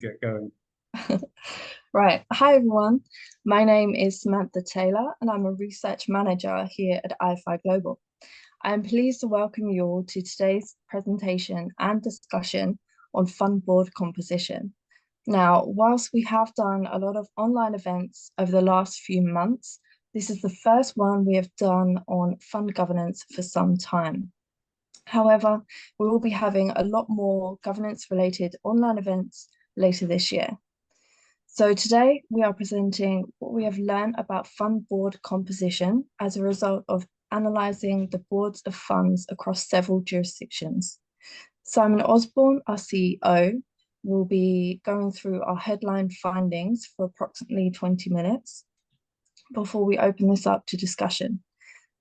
get going. Right. Hi, everyone. My name is Samantha Taylor, and I'm a research manager here at iFi Global. I am pleased to welcome you all to today's presentation and discussion on fund board composition. Now, whilst we have done a lot of online events over the last few months, this is the first one we have done on fund governance for some time. However, we will be having a lot more governance-related online events later this year. So today we are presenting what we have learned about fund board composition as a result of analysing the boards of funds across several jurisdictions. Simon Osborne, our CEO, will be going through our headline findings for approximately 20 minutes before we open this up to discussion.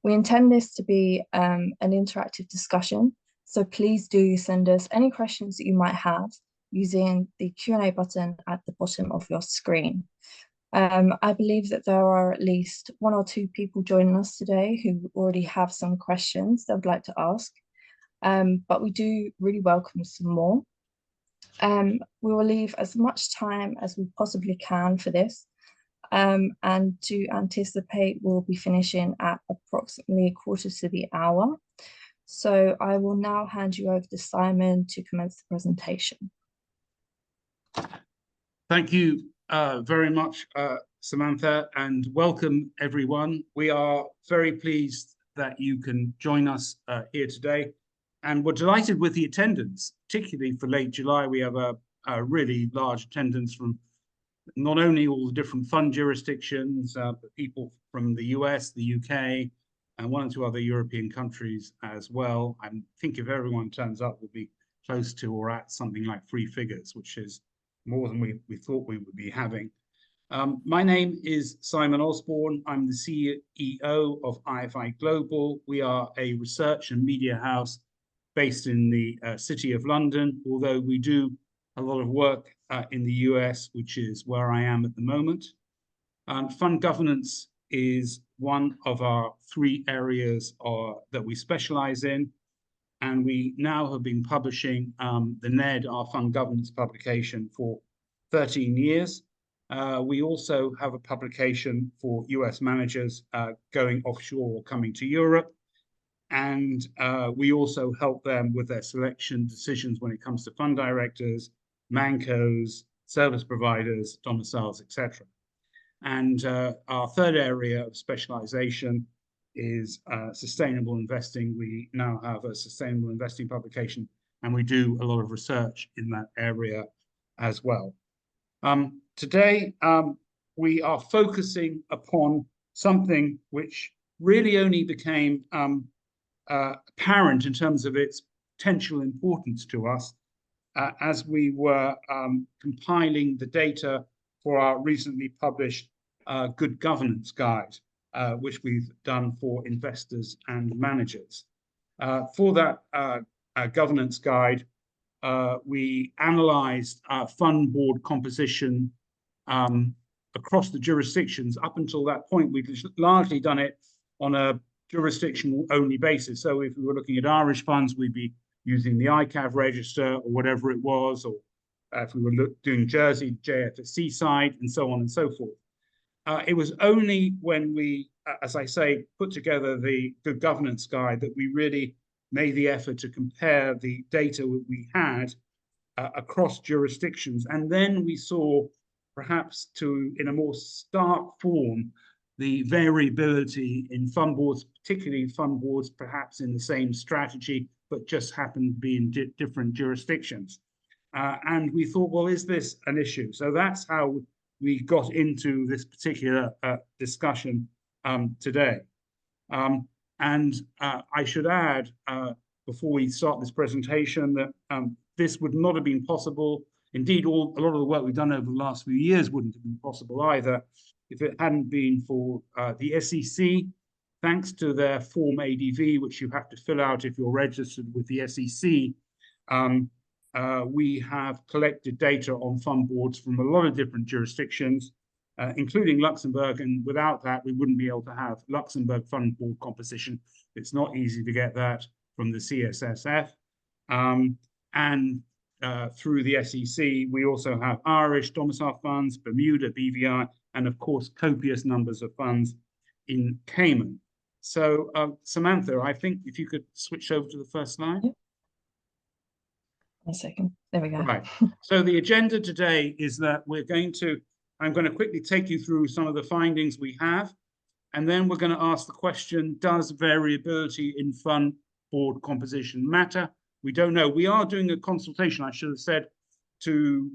We intend this to be an interactive discussion, so please do send us any questions that you might have using the Q&A button at the bottom of your screen. I believe that there are at least one or two people joining us today who already have some questions they would like to ask, but we do really welcome some more. We will leave as much time as we possibly can for this, and to anticipate we'll be finishing at approximately a quarter to the hour. So I will now hand you over to Simon to commence the presentation. Thank you very much, Samantha, and welcome everyone. We are very pleased that you can join us here today, and we're delighted with the attendance, particularly for late July. We have a really large attendance from not only all the different fund jurisdictions, but people from the US, the UK, and one or two other European countries as well. I think if everyone turns up, we'll be close to or at something like 3 figures, which is more than we thought we would be having. My name is Simon Osborne. I'm the CEO of iFi Global. We are a research and media house based in the City of London, although we do a lot of work in the US, which is where I am at the moment. Fund governance is one of our 3 areas that we specialize in. And we now have been publishing the NED, our fund governance publication, for 13 years. We also have a publication for US managers going offshore or coming to Europe. And we also help them with their selection decisions when it comes to fund directors, mancos, service providers, domiciles, etc. And our third area of specialization is sustainable investing. We now have a sustainable investing publication, and we do a lot of research in that area as well. Today, we are focusing upon something which really only became apparent in terms of its potential importance to us as we were compiling the data for our recently published Good Governance Guide, which we've done for investors and managers. For that governance guide, we analyzed fund board composition across the jurisdictions. Up until that point, we've largely done it on a jurisdictional only basis. So if we were looking at Irish funds, we'd be using the ICAV register or whatever it was, or if we were doing Jersey, JFSC side, and so on and so forth. It was only when we, as I say, put together the Good Governance Guide that we really made the effort to compare the data that we had across jurisdictions. And then we saw, perhaps in a more stark form, the variability in fund boards, particularly fund boards perhaps in the same strategy, but just happen to be in different jurisdictions. And we thought, well, is this an issue? So that's how we got into this particular discussion today. And I should add, before we start this presentation, that this would not have been possible. Indeed, a lot of the work we've done over the last few years wouldn't have been possible either if it hadn't been for the SEC, thanks to their Form ADV, which you have to fill out if you're registered with the SEC. We have collected data on fund boards from a lot of different jurisdictions, including Luxembourg, and without that, we wouldn't be able to have Luxembourg fund board composition. It's not easy to get that from the CSSF. And through the SEC. We also have Irish domicile funds, Bermuda, BVI, and of course, copious numbers of funds in Cayman. So, Samantha, I think if you could switch over to the first slide. Yep. 1 second. There we go. Right. So the agenda today is that I'm going to quickly take you through some of the findings we have, and then we're going to ask the question, does variability in fund board composition matter? We don't know. We are doing a consultation, I should have said, to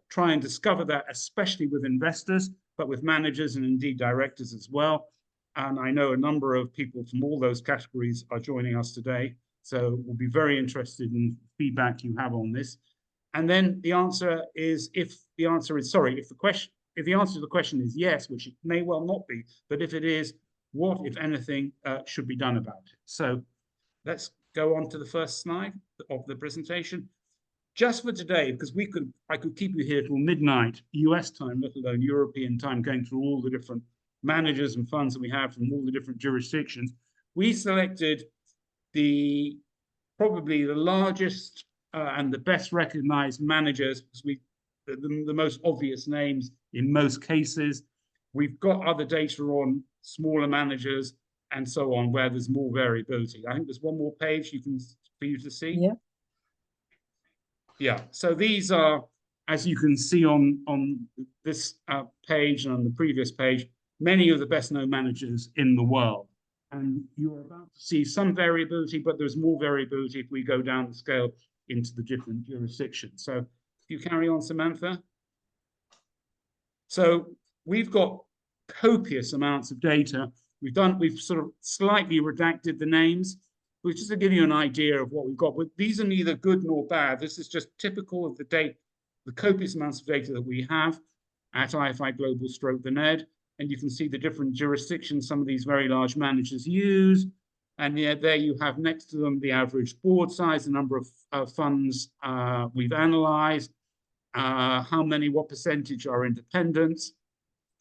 try and discover that, especially with investors, but with managers and indeed directors as well. And I know a number of people from all those categories are joining us today. So we'll be very interested in feedback you have on this. And then the answer is, if the answer to the question is yes, which it may well not be, but if it is, what, if anything, should be done about it? So let's go on to the first slide of the presentation. Just for today, because I could keep you here till midnight US time, let alone European time, going through all the different managers and funds that we have from all the different jurisdictions. We selected probably the largest and the best recognized managers, because the most obvious names in most cases. We've got other data on smaller managers and so on, where there's more variability. I think there's one more page for you to see. Yeah. Yeah, so these are, as you can see on this page and on the previous page, many of the best known managers in the world. And you're about to see some variability, but there's more variability if we go down the scale into the different jurisdictions. So if you carry on, Samantha. So we've got copious amounts of data. We've sort of slightly redacted the names, which is to give you an idea of what we've got. But these are neither good nor bad. This is just typical of the copious amounts of data that we have at IFI Global / the NED. And you can see the different jurisdictions some of these very large managers use. And there you have next to them the average board size, the number of funds we've analyzed, what percentage are independents.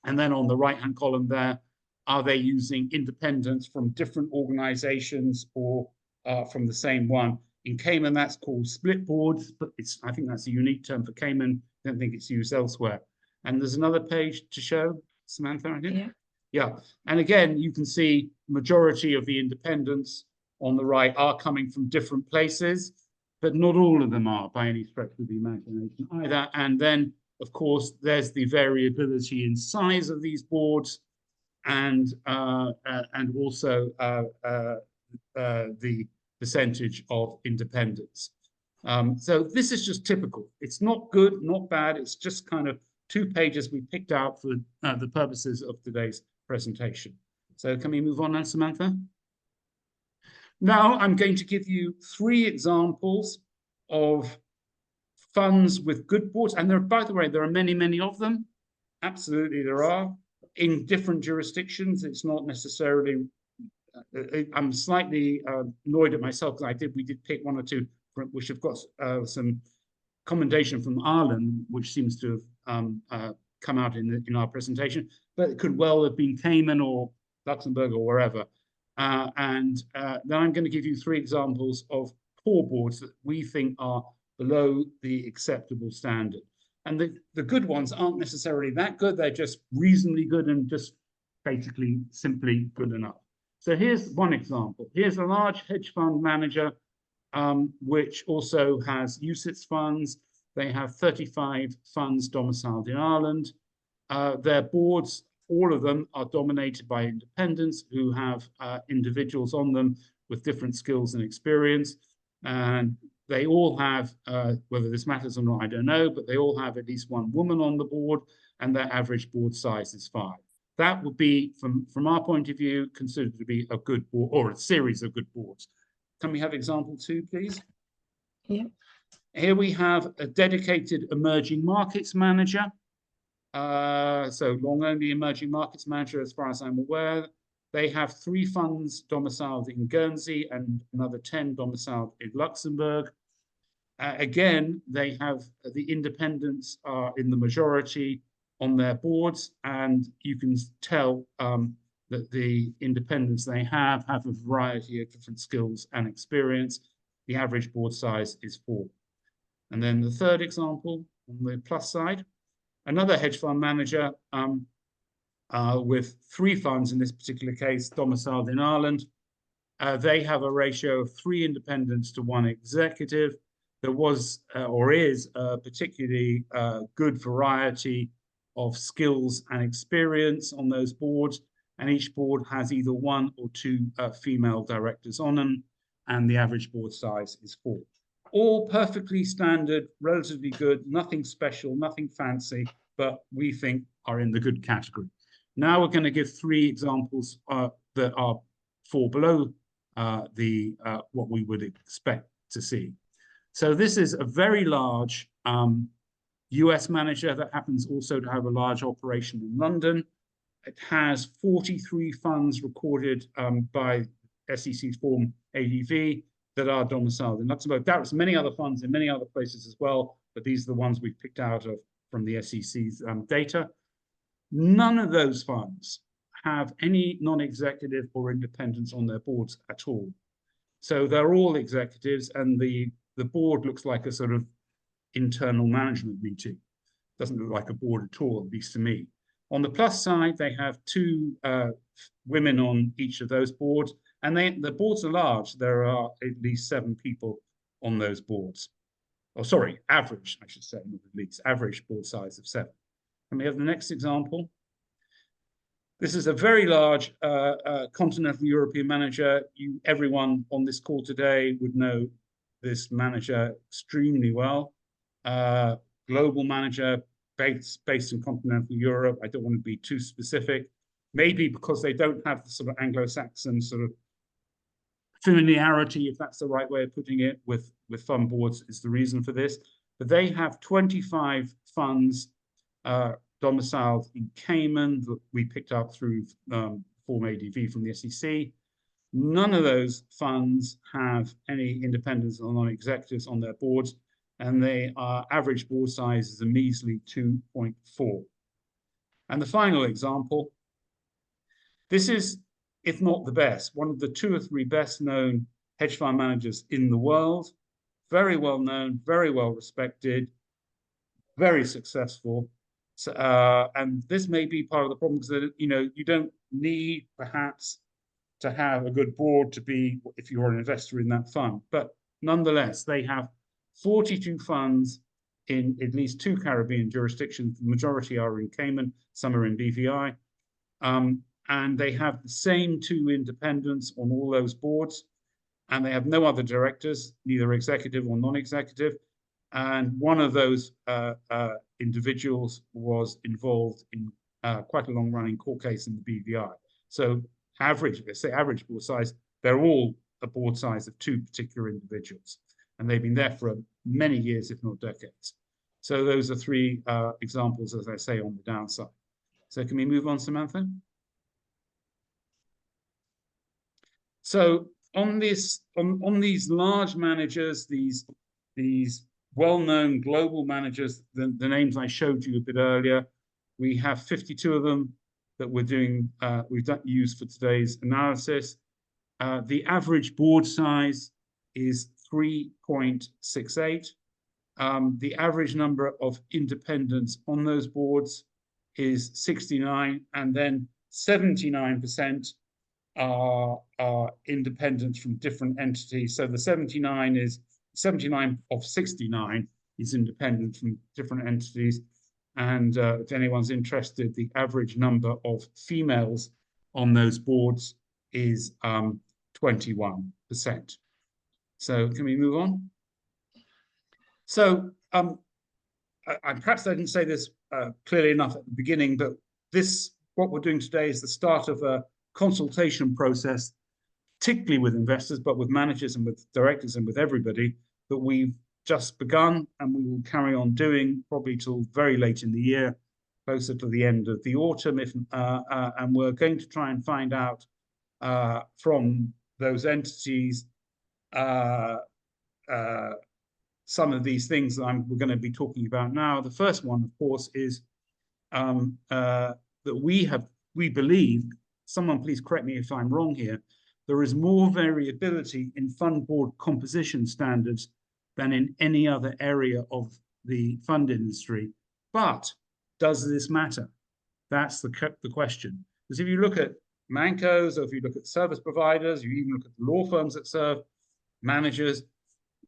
And then on the right-hand column there, are they using independents from different organizations or from the same one? In Cayman, that's called split boards, but I think that's a unique term for Cayman. I don't think it's used elsewhere. And there's another page to show, Samantha, I think. Yeah. Yeah. And again, you can see majority of the independents on the right are coming from different places, but not all of them are by any stretch of the imagination either. And then, of course, there's the variability in size of these boards, and also the percentage of independents. So this is just typical. It's not good, not bad. It's just kind of 2 pages we picked out for the purposes of today's presentation. So can we move on now, Samantha? Now I'm going to give you 3 examples of funds with good boards. And by the way, there are many, many of them. Absolutely, there are. In different jurisdictions, it's not necessarily, I'm slightly annoyed at myself because we did pick 1 or 2, which have got some commendation from Ireland, which seems to have come out in our presentation, but it could well have been Cayman or Luxembourg or wherever. Then I'm going to give you 3 examples of poor boards that we think are below the acceptable standard. And the good ones aren't necessarily that good. They're just reasonably good and just basically simply good enough. So here's one example. Here's a large hedge fund manager, which also has UCITS funds. They have 35 funds domiciled in Ireland. Their boards, all of them, are dominated by independents who have individuals on them with different skills and experience. And they all have, whether this matters or not, I don't know, but they all have at least 1 woman on the board, and their average board size is 5. That would be, from our point of view, considered to be a good board, or a series of good boards. Can we have example 2, please? Yeah. Here we have a dedicated emerging markets manager. So long-only emerging markets manager, as far as I'm aware. They have 3 funds domiciled in Guernsey and another 10 domiciled in Luxembourg. Again, they have the independents are in the majority on their boards, and you can tell that the independents they have a variety of different skills and experience. The average board size is 4. And then the third example on the plus side, another hedge fund manager with 3 funds in this particular case, domiciled in Ireland. They have a ratio of 3 independents to 1 executive. There was or is a particularly good variety of skills and experience on those boards, and each board has either 1 or 2 female directors on them, and the average board size is 4. All perfectly standard, relatively good, nothing special, nothing fancy, but we think are in the good category. Now we're going to give 3 examples that are fall below what we would expect to see. So this is a very large US manager that happens also to have a large operation in London. It has 43 funds recorded by SEC's form ADV that are domiciled in Luxembourg. That was many other funds in many other places as well, but these are the ones we picked out of from the SEC's data. None of those funds have any non-executive or independents on their boards at all. So they're all executives, and the board looks like a sort of internal management meeting. Doesn't look like a board at all, at least to me. On the plus side, they have 2 women on each of those boards, and the boards are large. There are at least 7 people on those boards. Oh, sorry, average, I should say, not at least, average board size of 7. Can we have the next example? This is a very large continental European manager. Everyone on this call today would know this manager extremely well. Global manager based in continental Europe. I don't want to be too specific, maybe because they don't have the sort of Anglo-Saxon sort of familiarity, if that's the right way of putting it, with fund boards is the reason for this. But they have 25 funds domiciled in Cayman that we picked up through Form ADV from the SEC. None of those funds have any independents or non-executives on their boards, and they are average board size is a measly 2.4. And the final example, this is, if not the best, one of the 2 or 3 best known hedge fund managers in the world. Very well known, very well respected, very successful. So, and this may be part of the problem, because you don't need perhaps to have a good board to be, if you're an investor in that fund. But nonetheless, they have 42 funds in at least 2 Caribbean jurisdictions. The majority are in Cayman, some are in BVI. And they have the same 2 independents on all those boards. And they have no other directors, neither executive or non-executive. And one of those individuals was involved in quite a long-running court case in the BVI. So average, let's say average board size, they're all a board size of 2 particular individuals. And they've been there for many years, if not decades. So those are 3 examples, as I say, on the downside. So can we move on, Samantha? So on these large managers, these well-known global managers, the names I showed you a bit earlier, we have 52 of them that we've used for today's analysis. The average board size is 3.68. The average number of independents on those boards is 69, and then 79% are independents from different entities. So the 79 of 69 is independent from different entities. And if anyone's interested, the average number of females on those boards is 21%. So can we move on? So perhaps I didn't say this clearly enough at the beginning, but what we're doing today is the start of a consultation process, particularly with investors, but with managers and with directors and with everybody, that we've just begun, and we will carry on doing probably till very late in the year, closer to the end of the autumn. And we're going to try and find out from those entities some of these things that we're going to be talking about now. The first one, of course, is that we believe, someone please correct me if I'm wrong here, there is more variability in fund board composition standards than in any other area of the fund industry. But does this matter? That's the question. Because if you look at mancos, or if you look at service providers, you even look at the law firms that serve managers,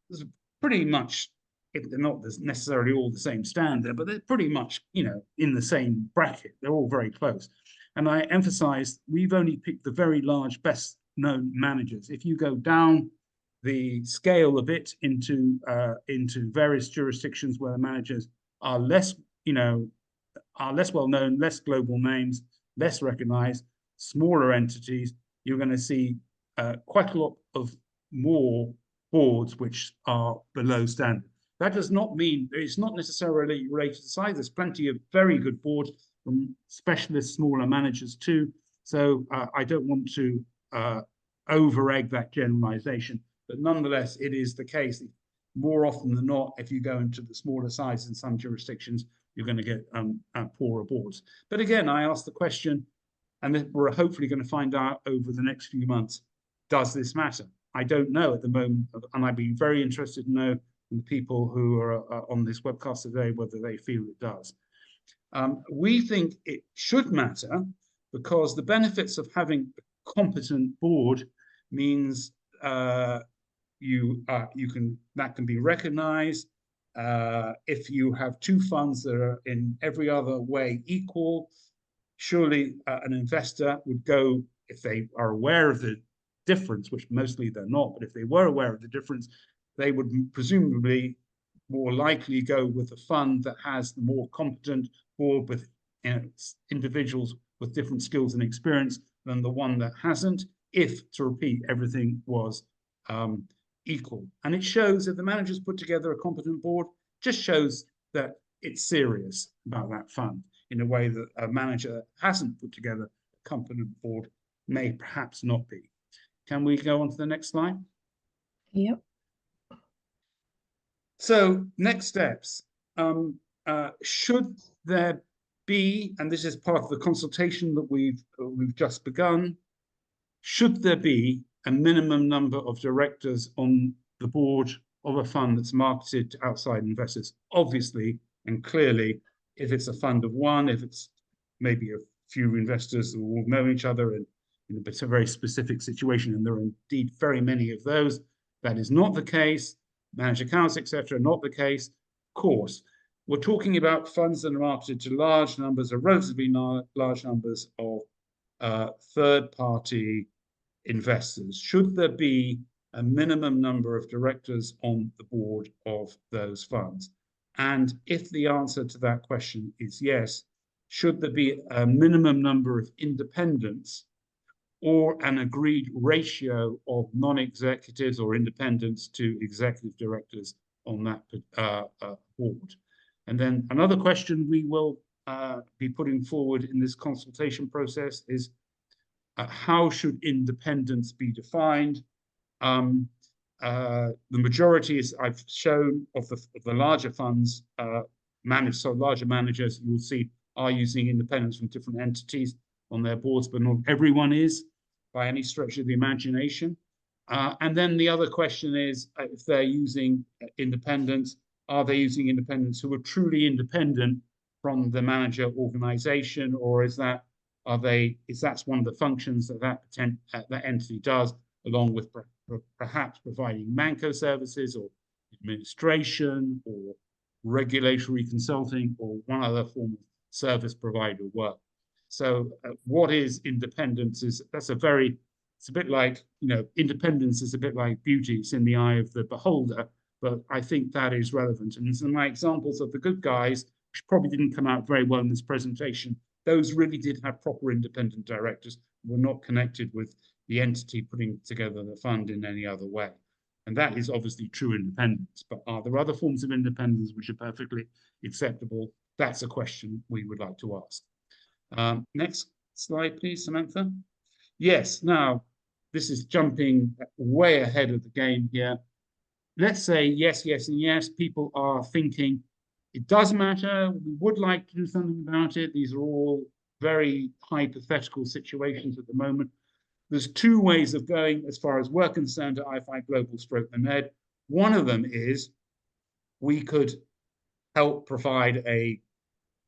there's pretty much, if they're not necessarily all the same standard, but they're pretty much, in the same bracket. They're all very close. And I emphasize, we've only picked the very large, best known managers. If you go down the scale a bit into various jurisdictions where the managers are less, well known, less global names, less recognized, smaller entities, you're going to see quite a lot of more boards which are below standard. That does not mean it's not necessarily related to size. There's plenty of very good boards from specialist smaller managers too. So I don't want to over-egg that generalization, but nonetheless, it is the case that more often than not, if you go into the smaller size in some jurisdictions, you're going to get poorer boards. But again, I ask the question, and we're hopefully going to find out over the next few months, does this matter? I don't know at the moment, and I'd be very interested to know from the people who are on this webcast today whether they feel it does. We think it should matter because the benefits of having a competent board means that can be recognized. If you have two funds that are in every other way equal, surely an investor would go, if they are aware of the difference, which mostly they're not, but if they were aware of the difference, they would presumably more likely go with a fund that has the more competent board with individuals with different skills and experience than the one that hasn't, if, to repeat, everything was equal. And it shows that the managers put together a competent board, just shows that it's serious about that fund in a way that a manager that hasn't put together a competent board may perhaps not be. Can we go on to the next slide? Yep. So next steps. Should there be, and this is part of the consultation that we've just begun, should there be a minimum number of directors on the board of a fund that's marketed to outside investors? Obviously and clearly, if it's a fund of one, if it's maybe a few investors who all know each other in a very specific situation, and there are indeed very many of those, that is not the case. Managed accounts, etc., not the case. Of course, we're talking about funds that are marketed to large numbers, or relatively large numbers of third-party investors. Should there be a minimum number of directors on the board of those funds? And if the answer to that question is yes, should there be a minimum number of independents or an agreed ratio of non-executives or independents to executive directors on that board? And then another question we will be putting forward in this consultation process is how should independence be defined? The majority, as I've shown, of the larger funds managed, so larger managers, you'll see, are using independents from different entities on their boards, but not everyone is by any stretch of the imagination. And then the other question is, if they're using independents, are they using independents who are truly independent from the manager organization, or is that's one of the functions that entity does, along with perhaps providing manco services or administration or regulatory consulting or one other form of service provider work. So what is independence? It's a bit like, independence is a bit like beauty. It's in the eye of the beholder, but I think that is relevant. And so my examples of the good guys, which probably didn't come out very well in this presentation, those really did have proper independent directors, were not connected with the entity putting together the fund in any other way. And that is obviously true independence. But are there other forms of independence which are perfectly acceptable? That's a question we would like to ask. Next slide, please, Samantha. Yes, now, this is jumping way ahead of the game here. Let's say yes, yes, and yes. People are thinking, it does matter. We would like to do something about it. These are all very hypothetical situations at the moment. There's two ways of going as far as we're concerned at i5 Global / the Med. One of them is we could help provide a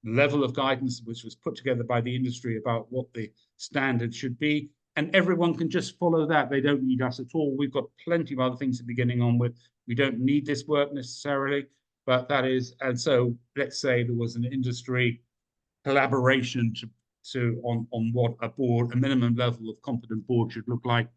level of guidance which was put together by the industry about what the standard should be. And everyone can just follow that. They don't need us at all. We've got plenty of other things to be getting on with. We don't need this work necessarily, but that is, and so let's say there was an industry collaboration on what a minimum level of competent board should look like.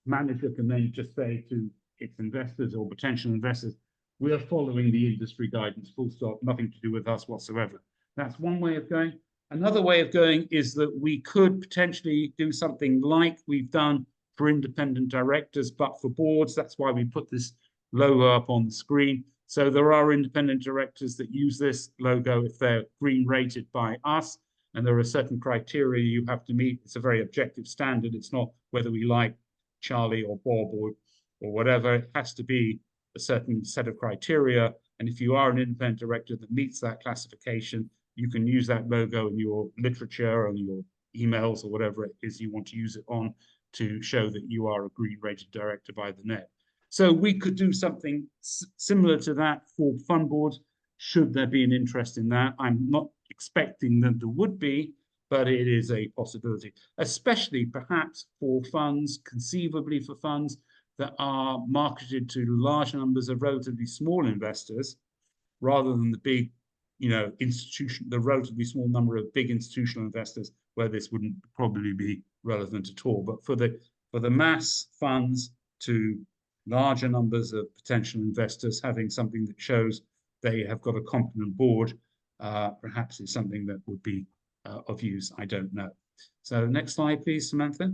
Manager can then just say to its investors or potential investors, we are following the industry guidance, full stop, nothing to do with us whatsoever. That's one way of going. Another way of going is that we could potentially do something like we've done for independent directors, but for boards. That's why we put this logo up on the screen. So there are independent directors that use this logo if they're green rated by us, and there are certain criteria you have to meet. It's a very objective standard. It's not whether we like Charlie or Bob or whatever. It has to be a certain set of criteria. And if you are an independent director that meets that classification, you can use that logo in your literature or your emails or whatever it is you want to use it on to show that you are a green rated director by the NED. So we could do something similar to that for fund boards, should there be an interest in that. I'm not expecting that there would be, but it is a possibility, especially perhaps for funds, conceivably for funds that are marketed to large numbers of relatively small investors, rather than the big, the relatively small number of big institutional investors, where this wouldn't probably be relevant at all. But for the mass funds to larger numbers of potential investors, having something that shows they have got a competent board, perhaps is something that would be of use. I don't know. So next slide, please, Samantha.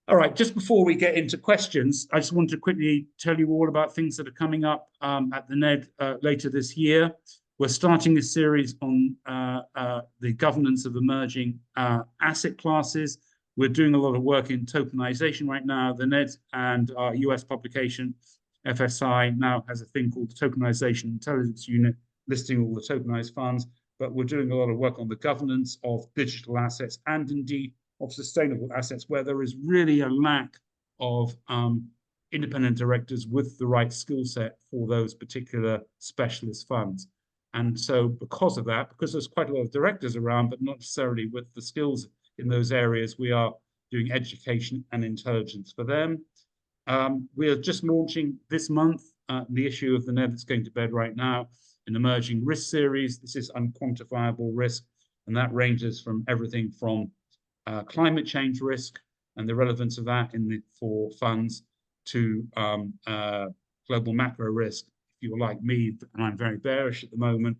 All right, just before we get into questions, I just want to quickly tell you all about things that are coming up at the NED later this year. We're starting a series on the governance of emerging asset classes. We're doing a lot of work in tokenization right now. The NED and our US publication, FSI, now has a thing called the Tokenization Intelligence Unit, listing all the tokenized funds. But we're doing a lot of work on the governance of digital assets and indeed of sustainable assets, where there is really a lack of independent directors with the right skill set for those particular specialist funds. And so because of that, because there's quite a lot of directors around, but not necessarily with the skills in those areas, we are doing education and intelligence for them. We are just launching this month the issue of the NED that's going to bed right now, an emerging risk series. This is unquantifiable risk, and that ranges from everything from climate change risk and the relevance of that for funds to global macro risk. If you're like me, and I'm very bearish at the moment,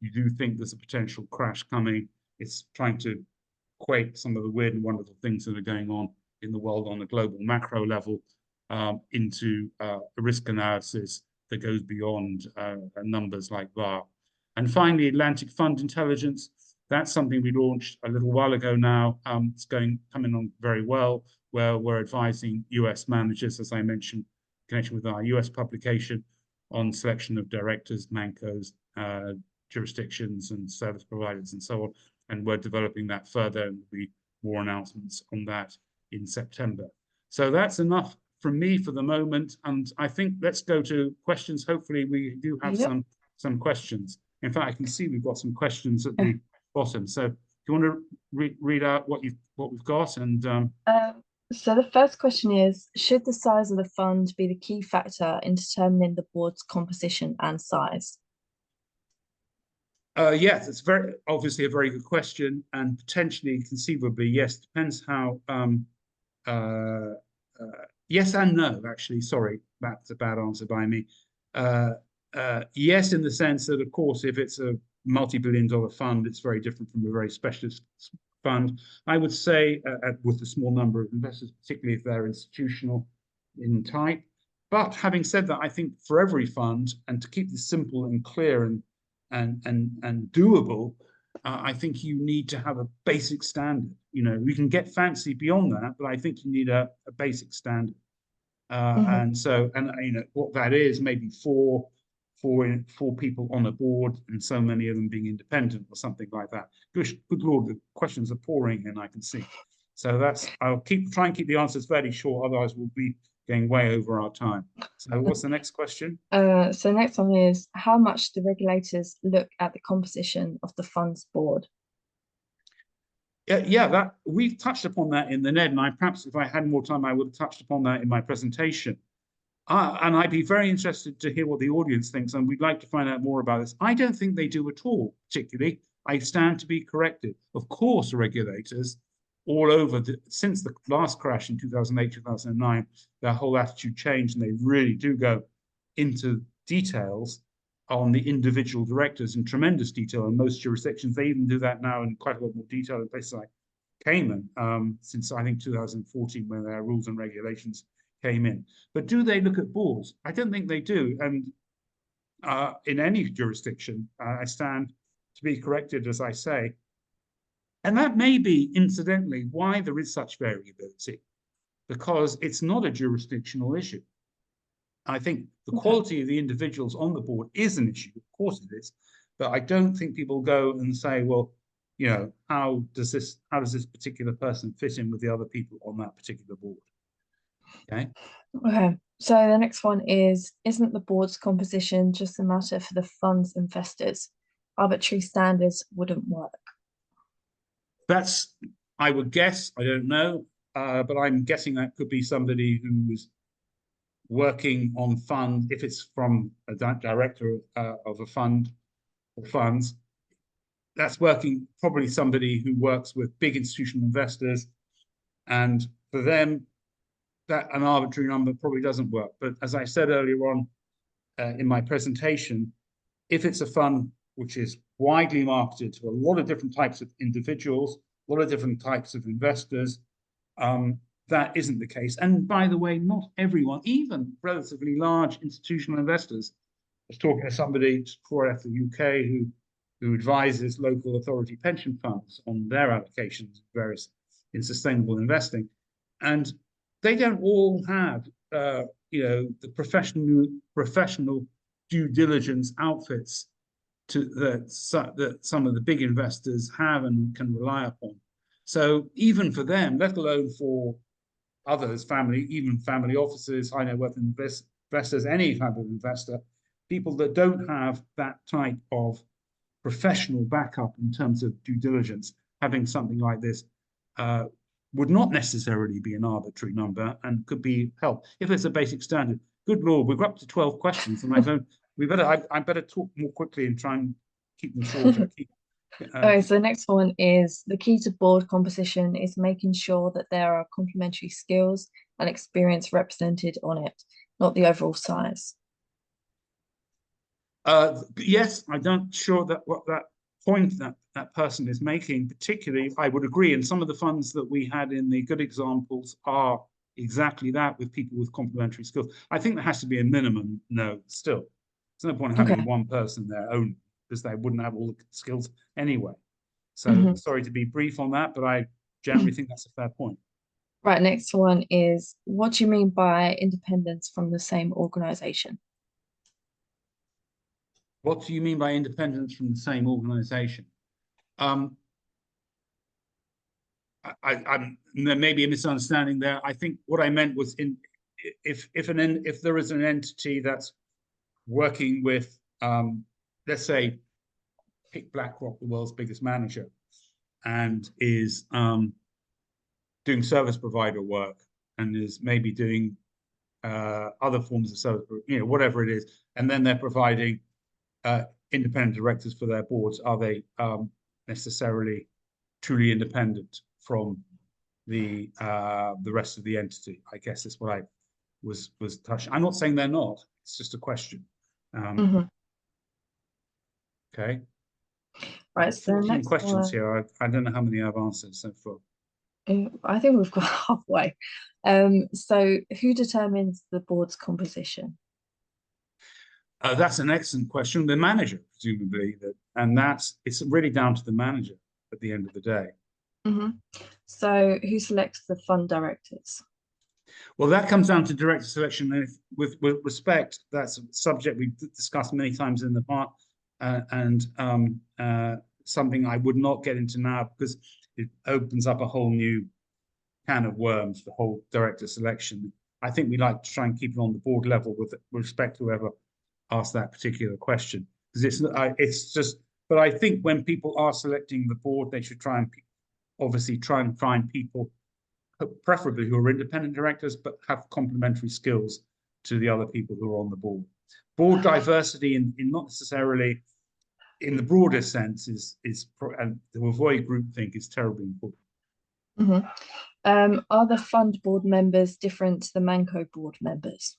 you do think there's a potential crash coming. It's trying to equate some of the weird and wonderful things that are going on in the world on a global macro level into a risk analysis that goes beyond numbers like VaR. And finally, Atlantic Fund Intelligence. That's something we launched a little while ago now. It's coming on very well, where we're advising US managers, as I mentioned, in connection with our US publication, on selection of directors, mancos, jurisdictions and service providers and so on. And we're developing that further, and there'll be more announcements on that in September. So that's enough from me for the moment. And I think let's go to questions. Hopefully we do have some questions. In fact, I can see we've got some questions at the bottom. So do you want to read out what we've got? And so the first question is, should the size of the fund be the key factor in determining the board's composition and size? Yes, it's obviously a very good question, and potentially, conceivably, yes. Depends how. Yes and no, actually. Sorry, that's a bad answer by me. Yes, in the sense that, of course, if it's a multi-billion-dollar fund, it's very different from a very specialist fund. I would say with a small number of investors, particularly if they're institutional in type. But having said that, I think for every fund, and to keep this simple and clear and doable, I think you need to have a basic standard. We can get fancy beyond that, but I think you need a basic standard. And so, what that is, maybe four people on a board, and so many of them being independent or something like that. Good Lord, the questions are pouring in, I can see. So I'll try and keep the answers fairly short, otherwise we'll be going way over our time. So what's the next question? So next one is, how much do regulators look at the composition of the fund's board? Yeah, that we've touched upon that in the NED, and I perhaps if I had more time, I would have touched upon that in my presentation. And I'd be very interested to hear what the audience thinks, and we'd like to find out more about this. I don't think they do at all, particularly. I stand to be corrected. Of course, regulators all over, since the last crash in 2008, 2009, their whole attitude changed, and they really do go into details on the individual directors in tremendous detail in most jurisdictions. They even do that now in quite a lot more detail in places like Cayman, since I think 2014, when their rules and regulations came in. But do they look at boards? I don't think they do. And in any jurisdiction, I stand to be corrected, as I say. And that may be, incidentally, why there is such variability, because it's not a jurisdictional issue. I think the quality of the individuals on the board is an issue, of course it is, but I don't think people go and say, well, you know, how does this particular person fit in with the other people on that particular board? Okay. Okay, so the next one is, isn't the board's composition just a matter for the fund's investors? Arbitrary standards wouldn't work. That's, I would guess, I don't know, but I'm guessing that could be somebody who's working on fund, if it's from a director of a fund or funds, that's working, probably somebody who works with big institutional investors, and for them, that an arbitrary number probably doesn't work. But as I said earlier on in my presentation, if it's a fund which is widely marketed to a lot of different types of individuals, a lot of different types of investors, that isn't the case. And by the way, not everyone, even relatively large institutional investors. I was talking to somebody before I left the UK who advises local authority pension funds on their allocations various in sustainable investing. And they don't all have, you know, the professional due diligence outfits that some of the big investors have and can rely upon. So even for them, let alone for others, even family offices, high net worth investors, any type of investor, people that don't have that type of professional backup in terms of due diligence, having something like this would not necessarily be an arbitrary number and could be help if it's a basic standard. Good Lord, we've got up to 12 questions, and I better talk more quickly and try and keep them shorter. Okay, so the next one is, the key to board composition is making sure that there are complementary skills and experience represented on it, not the overall size. Yes, I'm not sure that what that point that person is making, particularly, I would agree. And some of the funds that we had in the good examples are exactly that, with people with complementary skills. I think there has to be a minimum. No, still, there's no point having one person there only, because they wouldn't have all the skills anyway. So sorry to be brief on that, but I generally think that's a fair point. Right, next one is, what do you mean by independence from the same organization? What do you mean by independence from the same organization? There may be a misunderstanding there. I think what I meant was, if there is an entity that's working with, let's say, pick BlackRock, the world's biggest manager, and is doing service provider work, and is maybe doing other forms of service, you know, whatever it is, and then they're providing independent directors for their boards. Are they necessarily truly independent from the rest of the entity? I guess is what I was touching. I'm not saying they're not. It's just a question. Okay. Right. So 14 questions here. I don't know how many I've answered so far. I think we've got halfway. So who determines the board's composition? That's an excellent question. The manager, presumably, and it's really down to the manager at the end of the day. So who selects the fund directors? Well, that comes down to director selection. And with respect, that's a subject we've discussed many times in the past, and something I would not get into now, because it opens up a whole new can of worms, the whole director selection. I think we like to try and keep it on the board level with respect to whoever asked that particular question. Because it's just, but I think when people are selecting the board, they should obviously try and find people, preferably who are independent directors, but have complementary skills to the other people who are on the board. Board diversity in not necessarily in the broader sense and to avoid groupthink is terribly important. Are the fund board members different to the Manco board members?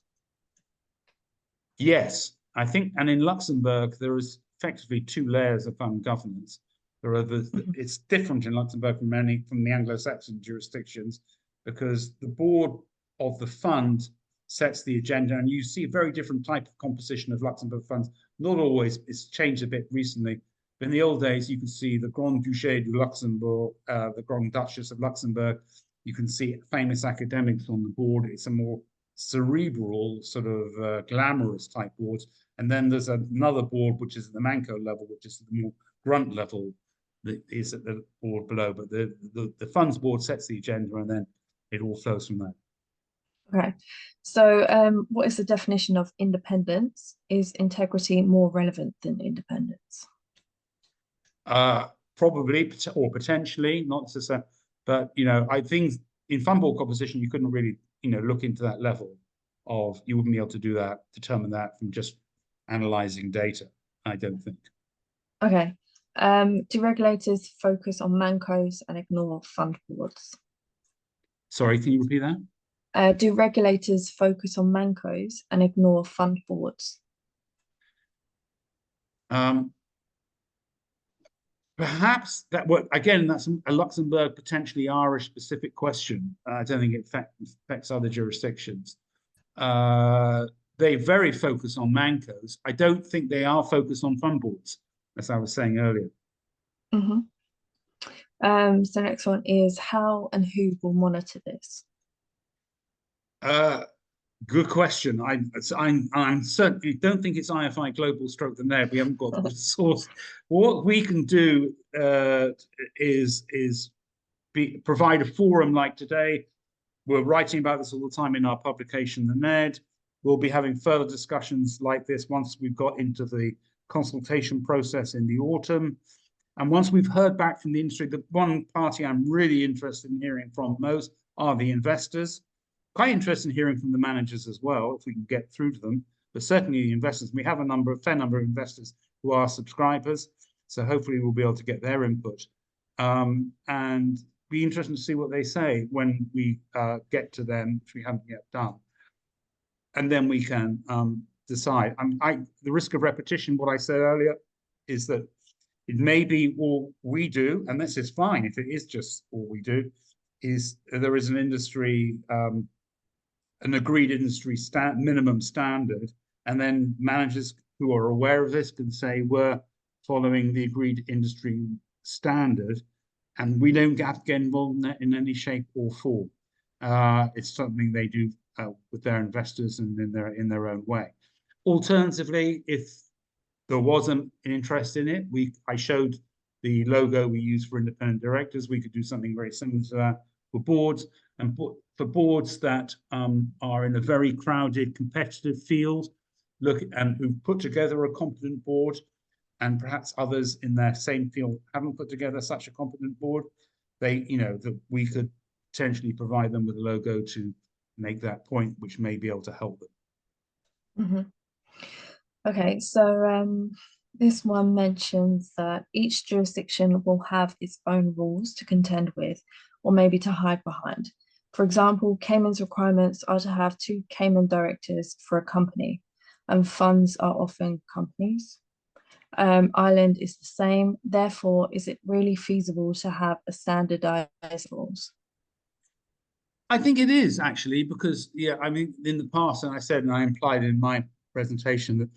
Yes, I think, and in Luxembourg, there is effectively two layers of fund governance. It's different in Luxembourg from the Anglo-Saxon jurisdictions because the board of the fund sets the agenda, and you see a very different type of composition of Luxembourg funds. Not always, it's changed a bit recently. But in the old days, you could see the Grand Duché du Luxembourg, the Grand Duchess of Luxembourg. You can see famous academics on the board. It's a more cerebral, sort of glamorous type boards. And then there's another board, which is at the Manco level, which is the more grunt level that is at the board below. But the funds board sets the agenda, and then it all flows from there. Okay, so what is the definition of independence? Is integrity more relevant than independence? Probably, or potentially, not necessarily. But I think in fund board composition, you couldn't really look into that level of, you wouldn't be able to do that, determine that from just analyzing data, I don't think. Okay. Do regulators focus on Mancos and ignore fund boards? Sorry, can you repeat that? Do regulators focus on Mancos and ignore fund boards? Perhaps again, that's a Luxembourg, potentially Irish specific question. I don't think it affects other jurisdictions. They very focus on Mancos. I don't think they are focused on fund boards, as I was saying earlier. So next one is, how and who will monitor this? Good question. I'm certainly don't think it's IFI Global stroke the NED. We haven't got the resource. What we can do is provide a forum like today. We're writing about this all the time in our publication, the NED. We'll be having further discussions like this once we've got into the consultation process in the autumn. And once we've heard back from the industry, the one party I'm really interested in hearing from most are the investors. Quite interested in hearing from the managers as well, if we can get through to them, but certainly the investors. We have a fair number of investors who are subscribers, so hopefully we'll be able to get their input and be interested to see what they say when we get to them, which we haven't yet done. And then we can decide. The risk of repetition, what I said earlier, is that it may be all we do, and this is fine if it is just all we do, is there is an industry an agreed industry minimum standard, and then managers who are aware of this can say we're following the agreed industry standard, and we don't have to get involved in that in any shape or form. It's something they do with their investors and in their own way. Alternatively, if there wasn't an interest in it, I showed the logo we use for independent directors. We could do something very similar to that for boards, and for boards that are in a very crowded, competitive field, who've put together a competent board, and perhaps others in their same field haven't put together such a competent board. That we could potentially provide them with a logo to make that point, which may be able to help them. Okay, so this one mentions that each jurisdiction will have its own rules to contend with, or maybe to hide behind. For example, Cayman's requirements are to have 2 Cayman directors for a company, and funds are often companies. Ireland is the same. Therefore, is it really feasible to have a standardized rules? I think it is actually, because in the past, and I said, and I implied in my presentation, that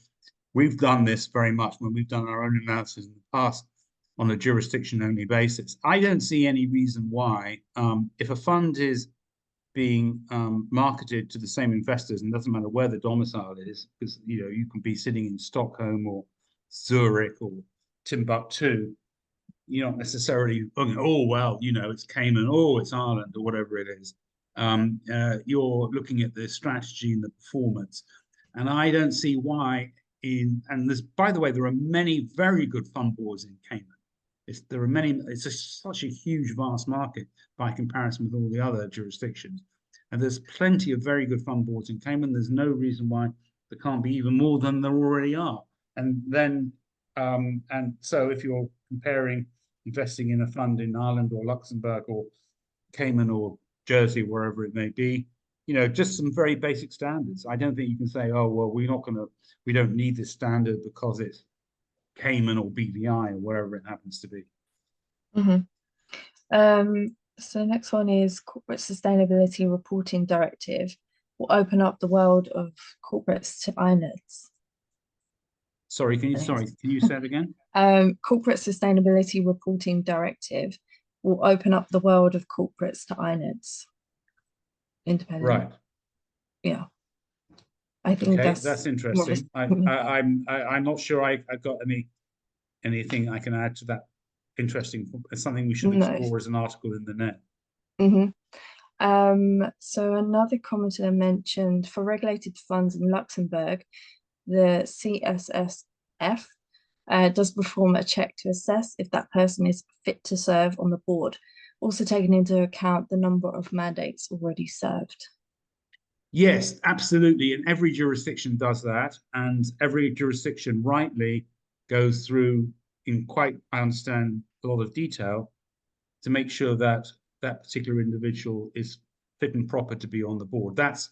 we've done this very much when we've done our own analysis in the past on a jurisdiction-only basis. I don't see any reason why, if a fund is being marketed to the same investors, and it doesn't matter where the domicile is, because you can be sitting in Stockholm or Zurich or Timbuktu. You're not necessarily, oh well, it's Cayman, oh it's Ireland, or whatever it is. you're looking at the strategy and the performance. And I don't see why and there's, by the way, there are many very good fund boards in Cayman. There are many, such a huge, vast market by comparison with all the other jurisdictions. And there's plenty of very good fund boards in Cayman. There's no reason why there can't be even more than there already are. And then, and so if you're comparing investing in a fund in Ireland or Luxembourg or Cayman or Jersey, wherever it may be, just some very basic standards. I don't think you can say, oh, well, we don't need this standard because it's Cayman or BVI or wherever it happens to be. So next one is Corporate Sustainability Reporting Directive will open up the world of corporates to INEDs. Sorry, can you say it again? Corporate Sustainability Reporting Directive will open up the world of corporates to INEDs. Independent. Right. Yeah. I think that's interesting. I'm not sure I got anything I can add to that. Interesting. It's something we should explore as an article in the net. So another commenter mentioned for regulated funds in Luxembourg, the CSSF does perform a check to assess if that person is fit to serve on the board, also taking into account the number of mandates already served. Yes, absolutely. And every jurisdiction does that. And every jurisdiction rightly goes through in quite, I understand, a lot of detail to make sure that that particular individual is fit and proper to be on the board. That's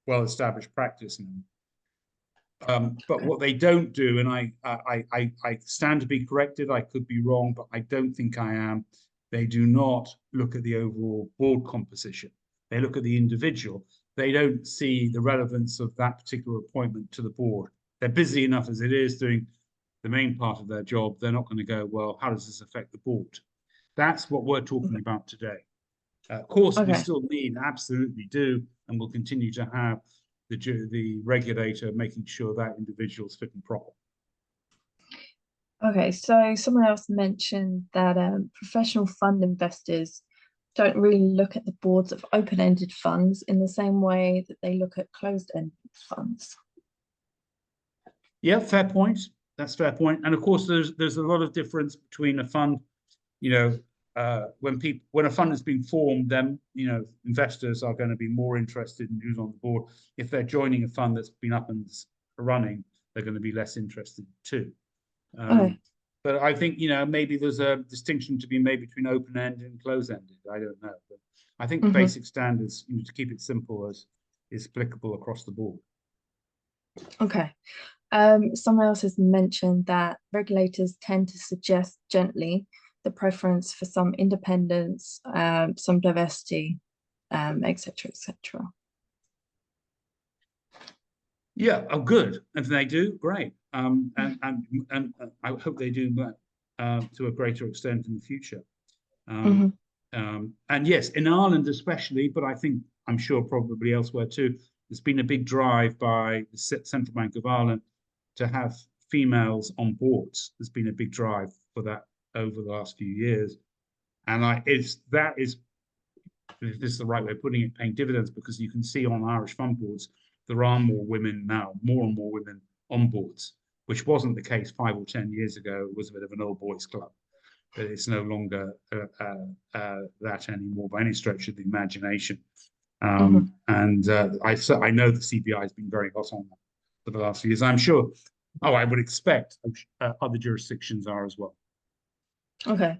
well-established practice now. But what they don't do, and I stand to be corrected, I could be wrong, but I don't think I am, they do not look at the overall board composition. They look at the individual. They don't see the relevance of that particular appointment to the board. They're busy enough as it is doing the main part of their job. They're not going to go, well, how does this affect the board? That's what we're talking about today. Of course, we still absolutely do, and we'll continue to have the regulator making sure that individual's fit and proper. Okay, so someone else mentioned that professional fund investors don't really look at the boards of open-ended funds in the same way that they look at closed-ended funds. Yeah, fair point. That's a fair point. And of course, there's a lot of difference between a fund, when a fund has been formed, then investors are going to be more interested in who's on the board. If they're joining a fund that's been up and running, they're going to be less interested too. But I think maybe there's a distinction to be made between open-ended and closed-ended. I don't know, but I think basic standards, to keep it simple, is applicable across the board. Okay. Someone else has mentioned that regulators tend to suggest gently the preference for some independence, some diversity, etc., etc. Yeah, oh, good. If they do, great. And I hope they do that to a greater extent in the future. And yes, in Ireland especially, but I'm sure probably elsewhere too, there's been a big drive by the Central Bank of Ireland to have females on boards. There's been a big drive for that over the last few years. And if this is the right way of putting it, paying dividends, because you can see on Irish fund boards, there are more women now, more and more women on boards, which wasn't the case 5 or 10 years ago. It was a bit of an old boys club, but it's no longer that anymore by any stretch of the imagination. And I know the CBI has been very hot on that for the last few years. I'm sure, I would expect other jurisdictions are as well. Okay.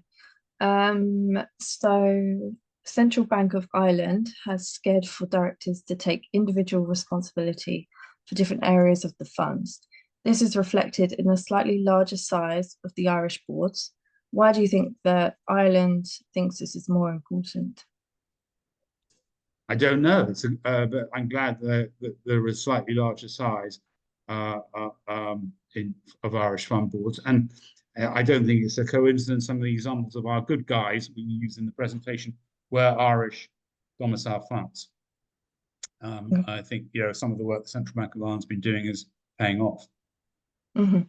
So Central Bank of Ireland has scheduled for directors to take individual responsibility for different areas of the funds. This is reflected in a slightly larger size of the Irish boards. Why do you think that Ireland thinks this is more important? I don't know, but I'm glad that there is slightly larger size of Irish fund boards. And I don't think it's a coincidence. Some of the examples of our good guys we used in the presentation were Irish domicile funds. I think some of the work the Central Bank of Ireland's been doing is paying off. So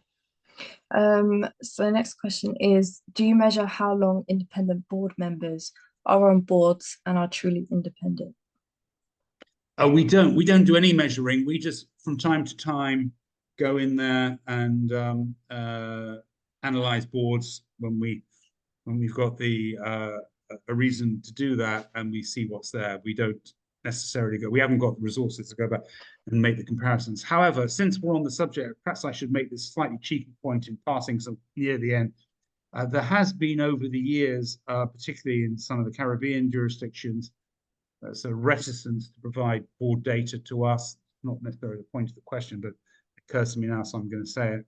the next question is, do you measure how long independent board members are on boards and are truly independent? We don't do any measuring. We just from time to time go in there and analyze boards when we've got a reason to do that, and we see what's there. We don't necessarily go. We haven't got the resources to go back and make the comparisons. However, since we're on the subject, perhaps I should make this slightly cheeky point in passing, so near the end. There has been over the years, particularly in some of the Caribbean jurisdictions, so reticence to provide board data to us. Not necessarily the point of the question, but it occurs to me now, so I'm going to say it.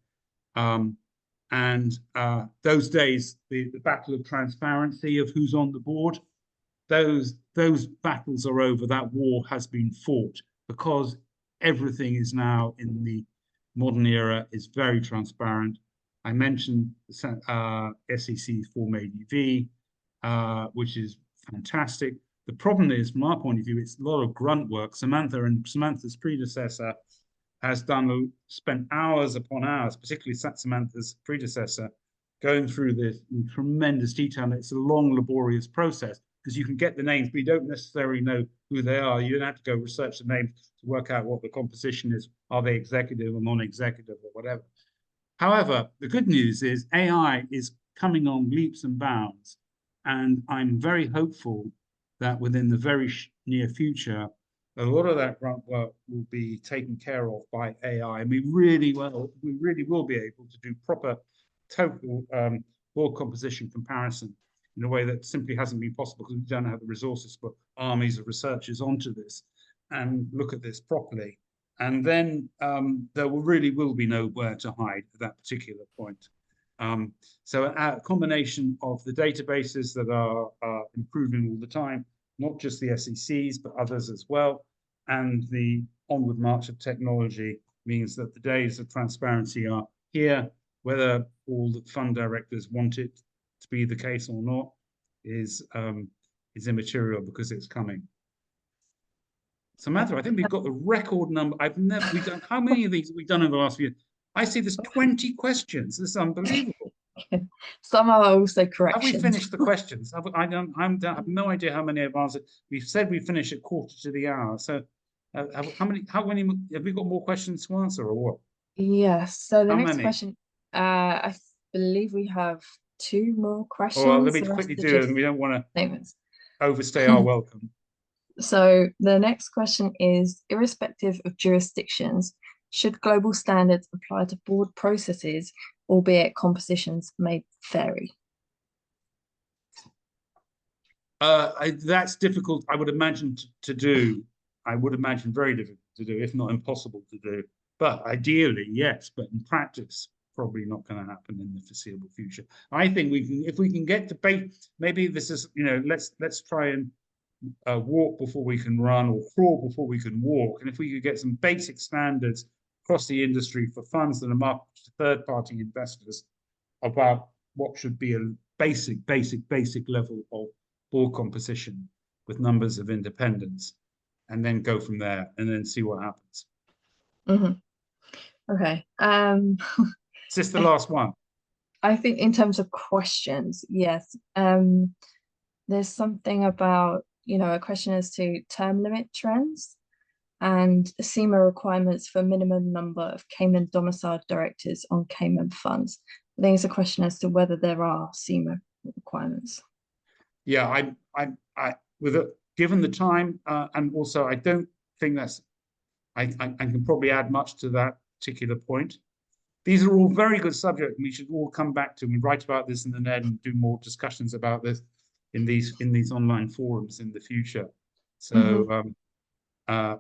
Those days, the battle of transparency of who's on the board, those battles are over. That war has been fought because everything is now in the modern era is very transparent. I mentioned SEC's Form ADV, which is fantastic. The problem is, from our point of view, it's a lot of grunt work. Samantha's predecessor has spent hours upon hours, particularly Samantha's predecessor, going through this in tremendous detail. And it's a long, laborious process because you can get the names, but you don't necessarily know who they are. You don't have to go research the names to work out what the composition is. Are they executive or non-executive or whatever? However, the good news is AI is coming on leaps and bounds. And I'm very hopeful that within the very near future, a lot of that grunt work will be taken care of by AI, and we really will be able to do proper total board composition comparison in a way that simply hasn't been possible because we don't have the resources to put armies of researchers onto this and look at this properly. And then there will be nowhere to hide at that particular point. So a combination of the databases that are improving all the time, not just the SECs, but others as well, and the onward march of technology means that the days of transparency are here. Whether all the fund directors want it to be the case or not is immaterial because it's coming. Samantha, I think we've got the record number. How many of these have we done in the last few years? I see there's 20 questions. This is unbelievable. Some are also corrections. Have we finished the questions? I have no idea how many have answered. We've said we finish at 1/4 to the hour. So how many have we got more questions to answer or what? Yes. So the How next many? question, I believe we have 2 more questions. Well, let me quickly do it, and we don't want to statements. overstay our welcome. So the next question is, irrespective of jurisdictions, should global standards apply to board processes, albeit compositions may vary? That's difficult, I would imagine, to do. I would imagine very difficult to do, if not impossible to do. But ideally, yes. But in practice, probably not going to happen in the foreseeable future. I think if we can get to maybe this is, let's try and walk before we can run, or crawl before we can walk. And if we could get some basic standards across the industry for funds that are marketed to third-party investors about what should be a basic level of board composition with numbers of independents, and then go from there and then see what happens. Okay. Is this the last one? I think in terms of questions, yes. There's something about, a question as to term limit trends and CIMA requirements for minimum number of Cayman domiciled directors on Cayman funds. I think it's a question as to whether there are CIMA requirements. Yeah, given the time, and also I don't think I can probably add much to that particular point. These are all very good subjects, and we should all come back to and write about this in the NED and do more discussions about this in these online forums in the future. So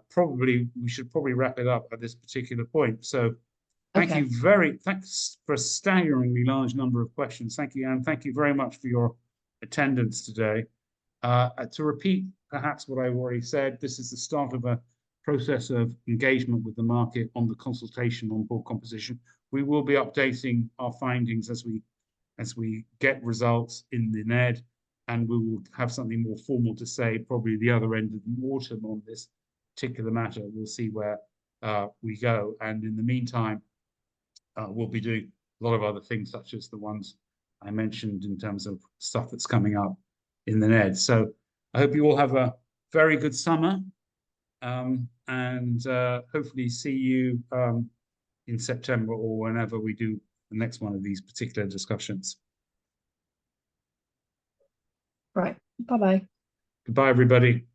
probably we should wrap it up at this particular point. So thanks for a staggeringly large number of questions. Thank you, Anne. Thank you very much for your attendance today. To repeat perhaps what I've already said, this is the start of a process of engagement with the market on the consultation on board composition. We will be updating our findings as we get results in the NED, and we will have something more formal to say probably the other end of the autumn on this particular matter. We'll see where we go, and in the meantime, we'll be doing a lot of other things such as the ones I mentioned in terms of stuff that's coming up in the NED. So I hope you all have a very good summer, and hopefully see you in September or whenever we do the next one of these particular discussions. Right. Bye-bye. Goodbye, everybody.